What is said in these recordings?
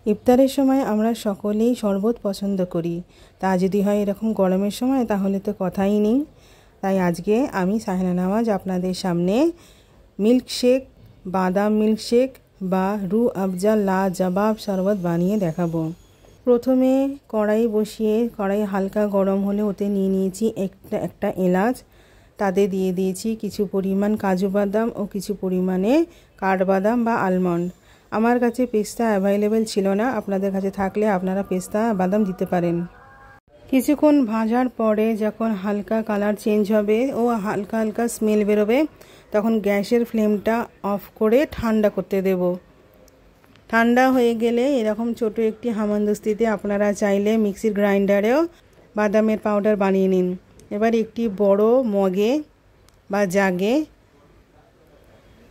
ইফতারের সময় আমরা সকলেই শরবত পছন্দ করি। তা যদি হয় এরকম গরমের সময় তাহলে তো কথাই নেই। তাই আজকে আমি সাহেনা নওয়াজ আপনাদের সামনে মিল্কশেক, বাদাম মিল্কশেক বা রুহ আফজা লাজবাব শরবত বানিয়ে দেখাবো। প্রথমে কড়াই বসিয়ে কড়াই হালকা গরম হলে ওতে নিয়ে নিয়েছি একটা এলাচ, তাতে দিয়ে দিয়েছি কিছু পরিমাণ কাজু বাদাম ও কিছু পরিমাণে কাঠবাদাম বা আলমন্ড। আমার কাছে পেস্তা অ্যাভেলেবেল ছিল না, আপনাদের কাছে থাকলে আপনারা পেস্তা বাদাম দিতে পারেন। কিছুক্ষণ ভাজার পরে যখন হালকা কালার চেঞ্জ হবে ও হালকা হালকা স্মেল বেরোবে তখন গ্যাসের ফ্লেমটা অফ করে ঠান্ডা করতে দেব। ঠান্ডা হয়ে গেলে এরকম ছোট একটি হামানদিস্তিতে আপনারা চাইলে মিক্সির গ্রাইন্ডারেও বাদামের পাউডার বানিয়ে নিন। এবার একটি বড় মগে বা জাগে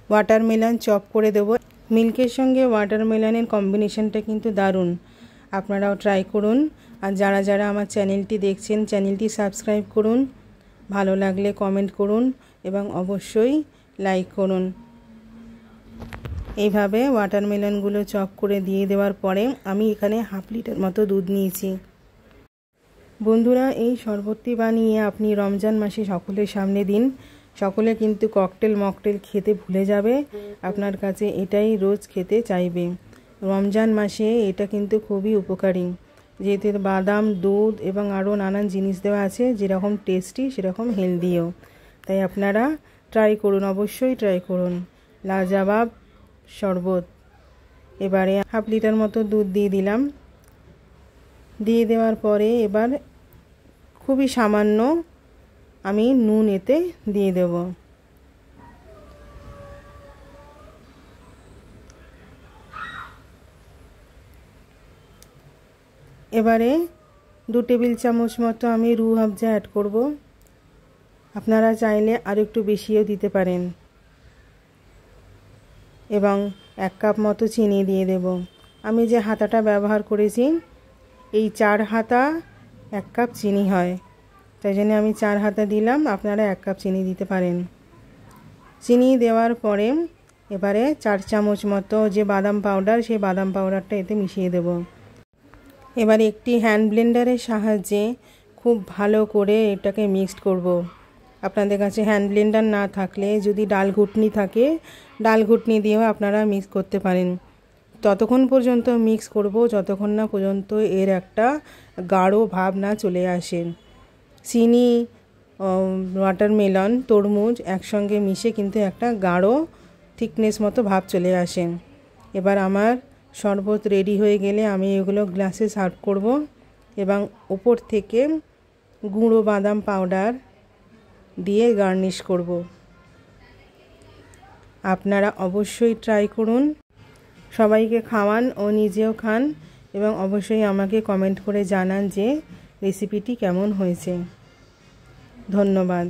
ওয়াটারমেলন চপ করে দেব। মিল্কের সঙ্গে ওয়াটারমেলনের কম্বিনেশনটা কিন্তু দারুণ, আপনারাও ট্রাই করুন। আর যারা যারা আমার চ্যানেলটি দেখছেন চ্যানেলটি সাবস্ক্রাইব করুন, ভালো লাগলে কমেন্ট করুন এবং অবশ্যই লাইক করুন। এইভাবে ওয়াটারমেলনগুলো চপ করে দিয়ে দেওয়ার পরে আমি এখানে হাফ লিটার মতো দুধ নিয়েছি। বন্ধুরা, এই শরবতটি বানিয়ে আপনি রমজান মাসে সকলের সামনে দিন। সকলে কিন্তু ককটেল মকটেল খেতে ভুলে যাবে, আপনার কাছে এটাই রোজ খেতে চাইবে। রমজান মাসে এটা কিন্তু খুবই উপকারী, যেহেতু বাদাম, দুধ এবং আরও নানান জিনিস দেওয়া আছে, যেরকম টেস্টি সেরকম হেলদিও। তাই আপনারা ট্রাই করুন, অবশ্যই ট্রাই করুন লাজবাব শরবত। এবারে হাফ লিটার মতো দুধ দিয়ে দিলাম। দিয়ে দেওয়ার পরে এবার খুবই সামান্য আমি নুন এতে দিয়ে দেব। এবারে 2 টেবিল চামচ মতো আমি রুহ আফজা অ্যাড করব। আপনারা চাইলে আর একটু বেশিও দিতে পারেন। এবং 1 কাপ মতো চিনি দিয়ে দেব। আমি যে হাতাটা ব্যবহার করেছি এই 4 হাতা 1 কাপ চিনি হয়, তাই জন্য আমি 4 হাতা দিলাম, আপনারা 1 কাপ চিনি দিতে পারেন। চিনি দেওয়ার পরে এবারে 4 চামচ মতো যে বাদাম পাউডার, সেই বাদাম পাউডারটা এতে মিশিয়ে দেব। এবার একটি হ্যান্ড ব্লেন্ডারের সাহায্যে খুব ভালো করে এটাকে মিক্সড করব। আপনাদের কাছে হ্যান্ড ব্লেন্ডার না থাকলে যদি ডাল ঘুটনি থাকে, ডাল ঘুটনি দিয়েও আপনারা মিক্স করতে পারেন। ততক্ষণ পর্যন্ত মিক্স করব যতক্ষণ না পর্যন্ত এর একটা গাঢ় ভাব না চলে আসে। চিনি, ওয়াটারমেলন, তরমুজ একসঙ্গে মিশে কিন্তু একটা গাঢ় থিকনেস মতো ভাব চলে আসে। এবার আমার শরবত রেডি হয়ে গেলে আমি এগুলো গ্লাসে সার্ভ করব এবং উপর থেকে গুঁড়ো বাদাম পাউডার দিয়ে গার্নিশ করব। আপনারা অবশ্যই ট্রাই করুন, সবাইকে খাওয়ান ও নিজেও খান এবং অবশ্যই আমাকে কমেন্ট করে জানান যে রেসিপিটি কেমন হয়েছে। ধন্যবাদ।